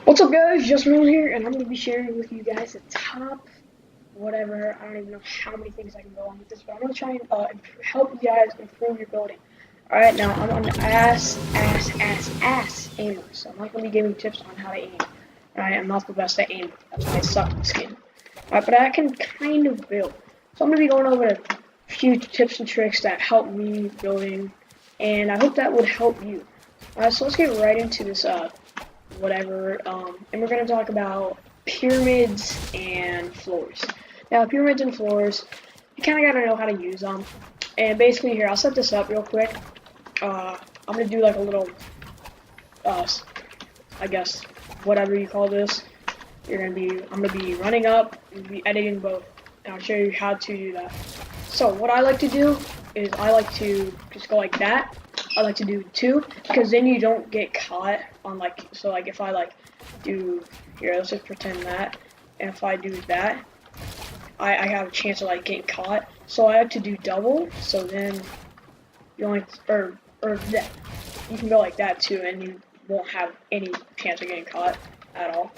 What's up, guys? Just Moon here, and I'm going to be sharing with you guys the top whatever. I don't even know how many things I can go on with this, but I'm going to try and help you guys improve your building. Alright, now I'm on the ass aimer, so I'm not going to be giving tips on how to aim. Alright, I'm not the best at aiming. That's why I suck at this game. Alright, but I can kind of build. So I'm going to be going over a few tips and tricks that help me building, and I hope that would help you. Alright, so let's get right into this whatever, and we're going to talk about pyramids and floors. Now, pyramids and floors, you kind of got to know how to use them. And basically here, I'll set this up real quick. I'm going to do like a little, I guess, whatever you call this. I'm going to be running up, and be editing both, and I'll show you how to do that. So what I like to do is I like to just go like that. I like to do 2 because then you don't get caught on like if I do here, let's just pretend that, and if I do that, I have a chance of getting caught. So I like to do double, so then you only or that you can go like that too, and you won't have any chance of getting caught at all.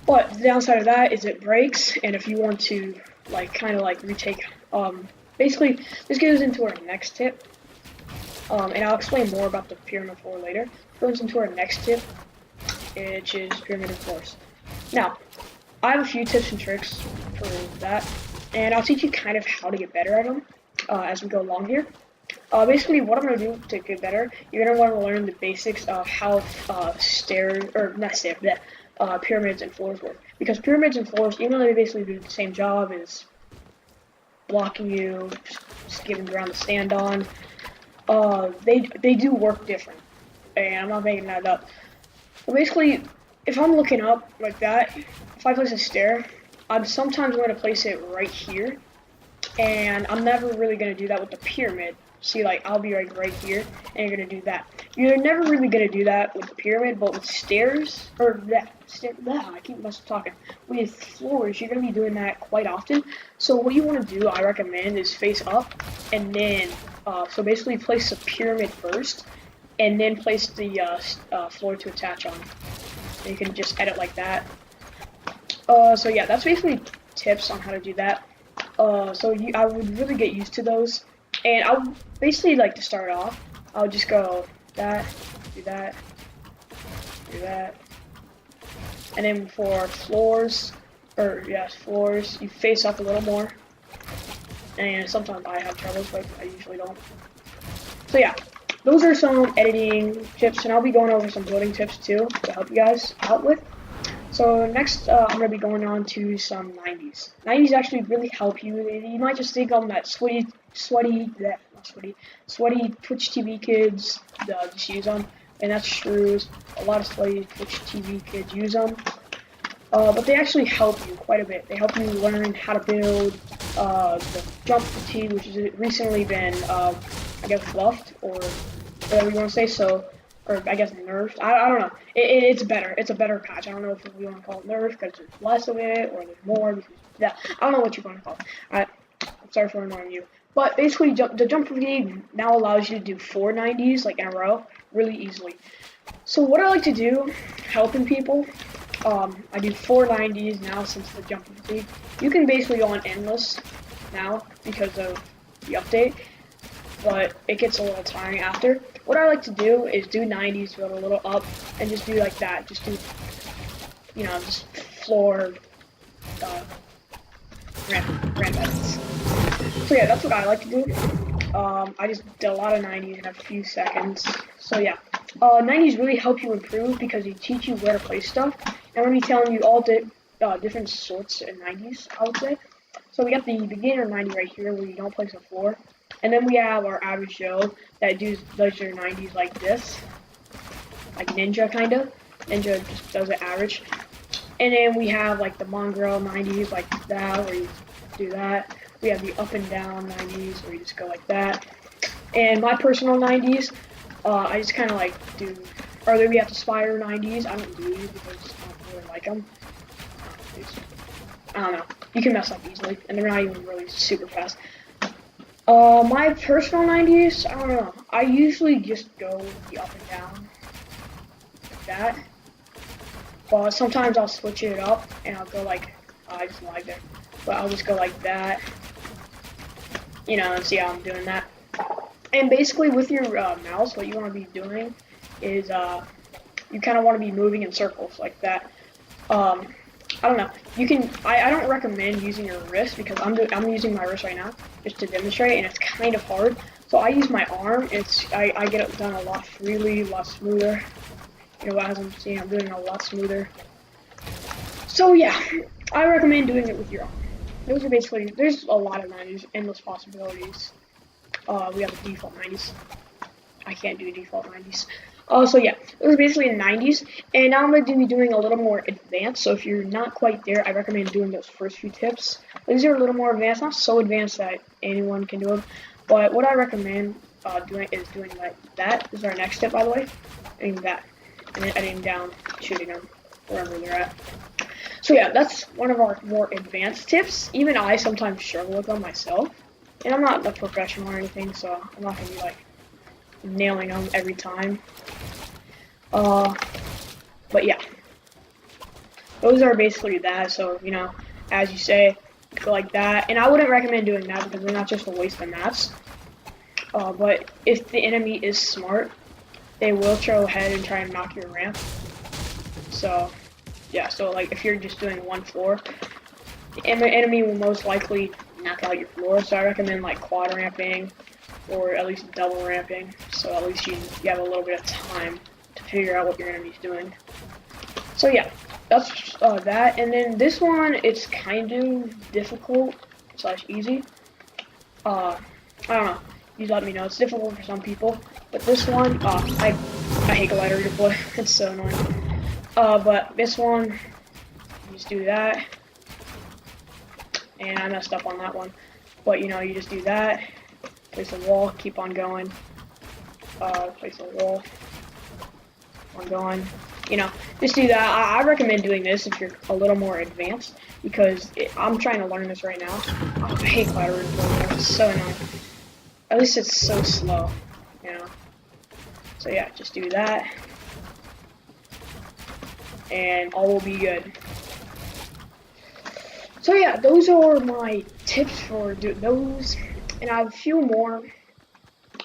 But the downside of that is it breaks, and if you want to kind of retake, basically this goes into our next tip. And I'll explain more about the pyramid floor later. It goes into our next tip, which is pyramid and floors. Now, I have a few tips and tricks for that, and I'll teach you kind of how to get better at them as we go along here. Basically, what I'm going to do to get better, you're going to want to learn the basics of how pyramids and floors work. Because pyramids and floors, even though they basically do the same job as blocking you, just giving ground to stand on, they do work different, and I'm not making that up. But basically, if I'm looking up like that, if I place a stair, I'm sometimes going to place it right here, and I'm never really going to do that with the pyramid. See, I'll be right here, and you're going to do that. You're never really going to do that with the pyramid, but with stairs, I keep talking. With floors, you're going to be doing that quite often. So what you want to do, I recommend, is face up, and then, so basically place the pyramid first, and then place the floor to attach on. And you can just edit like that. So yeah, that's basically tips on how to do that. I would really get used to those. And I would basically to start off, I'll just go that, do that, do that. And then for floors, you face up a little more. And sometimes I have troubles, but I usually don't. So yeah, those are some editing tips, and I'll be going over some building tips too to help you guys out with. So next, I'm going to be going on to some 90s. 90s actually really help you. You might just think I'm that sweaty Twitch TV kids just use them, and that's true. A lot of sweaty Twitch TV kids use them, but they actually help you quite a bit. They help you learn how to build the jump fatigue, which has recently been, I guess, buffed, or whatever you want to say. So, or I guess nerfed. I don't know. It's better. It's a better patch. I don't know if we want to call it nerfed because there's less of it, or there's more. Because, yeah, I don't know what you want to call it. Alright, I'm sorry for annoying you. But basically, the jump fatigue now allows you to do 4 90s in a row really easily. So what I like to do, helping people, I do 4 90s now since the jump fatigue. You can basically go on endless now because of the update, but it gets a little tiring after. What I like to do is do 90s, build a little up, and just do like that. Just do, just floor, ramp edits. So yeah, that's what I like to do. I just did a lot of 90s in a few seconds. So yeah, 90s really help you improve because they teach you where to place stuff. And I'm going to be telling you all different sorts of 90s, I would say. So we got the beginner 90 right here where you don't place a floor. And then we have our average Joe that does your 90s like this. Like Ninja, kind of. Ninja just does it average. And then we have the mongrel 90s like that, where you do that. We have the up and down 90s where you just go like that. And my personal 90s, I just kind of do, or then we have the Spire 90s. I don't do these because I don't really like them. I don't know. You can mess up easily, and they're not even really super fast. My personal 90s, I don't know. I usually just go with the up and down, like that. But sometimes I'll switch it up and I'll go like, I just lagged there, but I'll just go like that, you know, and see how I'm doing that. And basically with your mouse, what you want to be doing is you kind of want to be moving in circles like that. I don't know. You can. I don't recommend using your wrist because I'm using my wrist right now just to demonstrate, and it's kind of hard. So I use my arm. I get it done a lot freely, a lot smoother. You know, as I'm seeing, I'm doing it a lot smoother. So yeah, I recommend doing it with your arm. Those are basically. There's a lot of 90s, endless possibilities. We have the default 90s. I can't do default 90s. So yeah, it was basically in 90s, and now I'm going to be doing a little more advanced, so if you're not quite there, I recommend doing those first few tips. These are a little more advanced, not so advanced that anyone can do them, but what I recommend doing is doing like that. This is our next tip, by the way, aiming that, and then editing down, shooting them, wherever they're at. So yeah, that's one of our more advanced tips. Even I sometimes struggle with them myself, and I'm not a professional or anything, so I'm not going to be like nailing them every time. But yeah, those are basically that. So, you know, as you say, go like that. And I wouldn't recommend doing that because they're not just a waste of mats. But if the enemy is smart, they will go ahead and try and knock your ramp. So, yeah, so like if you're just doing one floor, the enemy will most likely knock out your floor. So I recommend like quad ramping or at least double ramping. So at least you have a little bit of time to figure out what your enemy's doing. So yeah, that's that. And then this one, it's kind of difficult / easy. I don't know. You let me know. It's difficult for some people, but this one, I hate glider deploy. It's so annoying. But this one, you just do that, and I messed up on that one. But you know, you just do that. Place a wall. Keep on going. Place a wall. On going. You know, just do that. I recommend doing this if you're a little more advanced because I'm trying to learn this right now. I hate glider deploy. It's so annoying. At least it's so slow, you know. So yeah, just do that, and all will be good. So yeah, those are my tips for those, and I have a few more.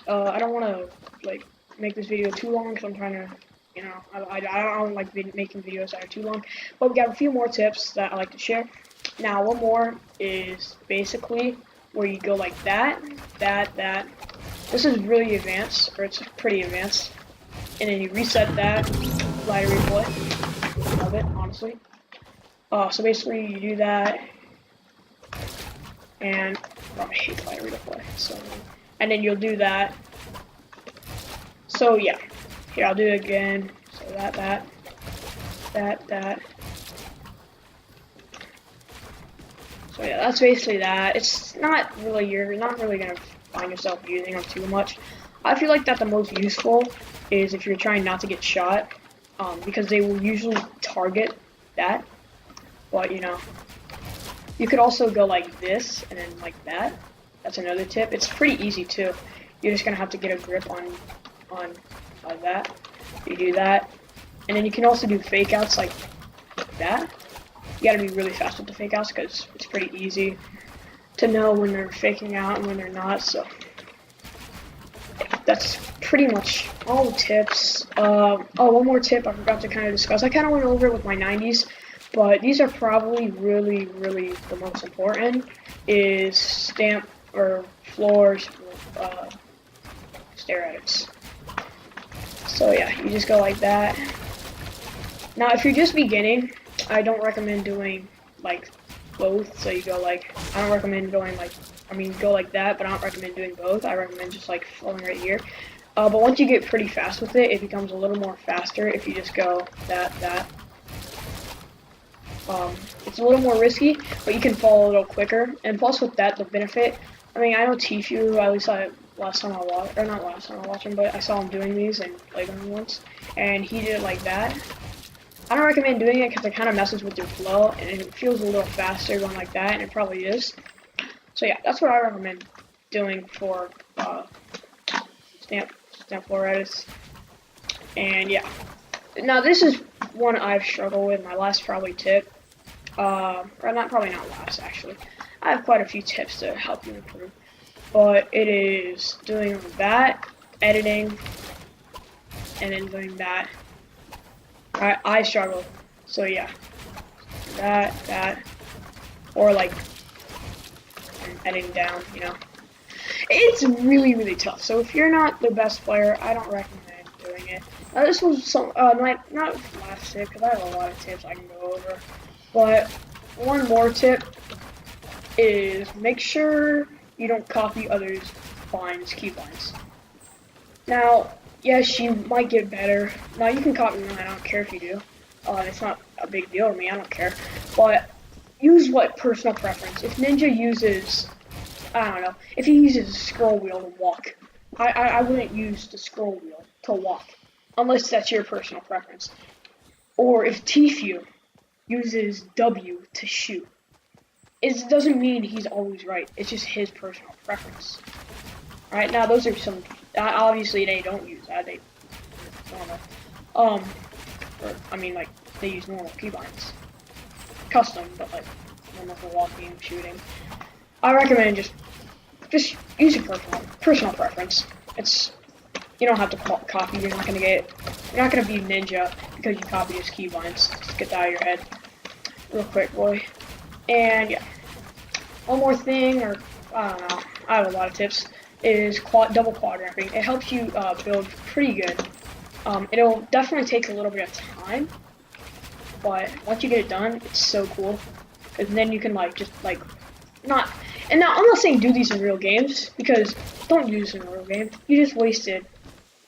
I don't want to like make this video too long because I'm trying to, you know, I don't like making videos that are too long. But we got a few more tips that I like to share. Now, one more is basically where you go like that. This is really advanced, or it's pretty advanced. And then you reset that, glider replay. Love it, honestly. So basically you do that, and I hate glider replay. So, and then you'll do that. So yeah, here I'll do it again. So that. So yeah, that's basically that. It's not really, you're not really gonna find yourself using them too much. I feel like that the most useful is if you're trying not to get shot, because they will usually target that. But you know, you could also go like this and then like that. That's another tip. It's pretty easy too. You're just gonna have to get a grip on that. You do that, and then you can also do fake outs like that. You gotta be really fast with the fake outs because it's pretty easy to know when they're faking out and when they're not. So yeah, that's pretty much all the tips. Oh, one more tip I forgot to kind of discuss. I kind of went over it with my 90s, but these are probably really the most important. Is stamp or floors stair edits. So yeah, you just go like that. Now, if you're just beginning, I don't recommend doing like both. So you go like, I don't recommend going like, go like that, but I don't recommend doing both. I recommend just like flowing right here. But once you get pretty fast with it, it becomes a little more faster if you just go that. It's a little more risky, but you can fall a little quicker. And plus with that, the benefit, I know Tfue, at least last time I watched, or not last time I watched him, but I saw him doing these and played them once, and he did it like that. I don't recommend doing it because it kind of messes with your flow, and it feels a little faster going like that, and it probably is. So yeah, that's what I recommend doing for stamp floor edits. And yeah, now this is one I've struggled with. My last probably tip, or probably not last actually. I have quite a few tips to help you improve, but it is doing that, editing, and then doing that. I struggle, so yeah, that, or like editing down, you know. It's really, really tough. So if you're not the best player, I don't recommend doing it. Now this was some, not last tip, because I have a lot of tips I can go over. But one more tip is make sure you don't copy others' keybinds. Now, yes, you might get better. Now you can copy mine, I don't care if you do. It's not a big deal to me, I don't care. But use what personal preference. If Ninja uses, I don't know, if he uses a scroll wheel to walk, I wouldn't use the scroll wheel to walk, unless that's your personal preference. Or if Tfue uses W to shoot, it doesn't mean he's always right, it's just his personal preference. Alright, now those are some, obviously they don't use that, they normal. Or, I mean, like, they use normal keybinds. Custom, but like, normal for walking, shooting. I recommend just use your personal preference. You don't have to copy. You're not gonna be Ninja because you copy his keybinds. Just get that out of your head, real quick, boy. And yeah, one more thing, or I don't know. I have a lot of tips. Is double quad ramping. It helps you build pretty good. It'll definitely take a little bit of time, but once you get it done, it's so cool. Because then you can not. And now I'm not saying do these in real games, because don't use in a real game. You just wasted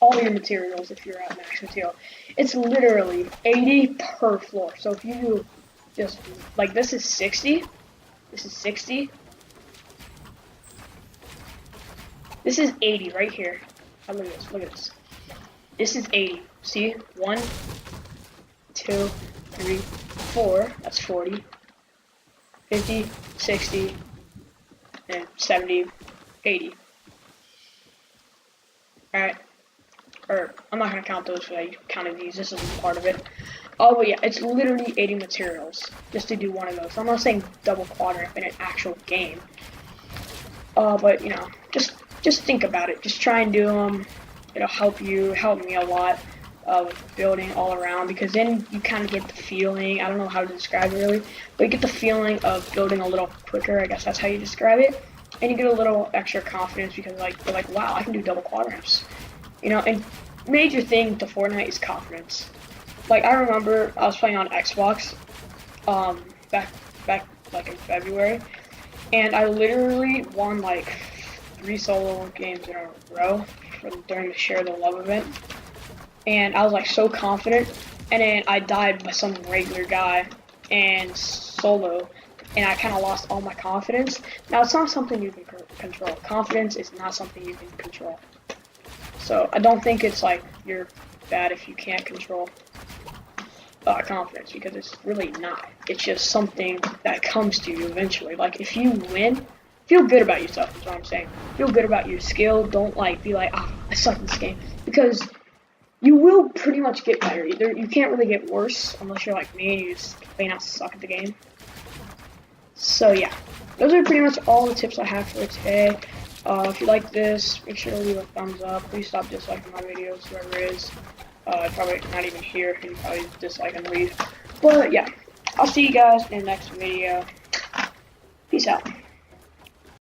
all your materials if you're at max material. It's literally 80 per floor. So if you do just like this is 60. This is 60. This is 80 right here. Oh, look at this. Look at this. This is 80. See? 1, 2, 3, 4. That's 40. 50, 60, and 70, 80. Alright. Or, I'm not going to count those because I counted these. This isn't part of it. Oh, but yeah, it's literally 80 materials just to do one of those. I'm not saying double quad ramp in an actual game. But, you know, just think about it. Just try and do them. It'll help me a lot with building all around, because then you kind of get the feeling, I don't know how to describe it really, but you get the feeling of building a little quicker, I guess that's how you describe it, and you get a little extra confidence because you're like, wow, I can do double quad ramps. You know, and major thing to Fortnite is confidence. Like, I remember I was playing on Xbox, back like in February, and I literally won like 3 solo games in a row during the Share the Love event, and I was like so confident, and then I died by some regular guy and solo, and I kind of lost all my confidence. Now, it's not something you can control. Confidence is not something you can control. So I don't think it's like you're bad if you can't control confidence, because it's really not. It's just something that comes to you eventually. Like, if you win, feel good about yourself, is what I'm saying. Feel good about your skill. Don't be like, ah, I suck in this game, because you will pretty much get better. You can't really get worse unless you're like me and you just plain out suck at the game. So yeah, those are pretty much all the tips I have for today. If you like this, make sure to leave a thumbs up. Please stop disliking my videos, whoever it is. Probably not even here, you probably dislike and leave. But yeah, I'll see you guys in the next video. Peace out.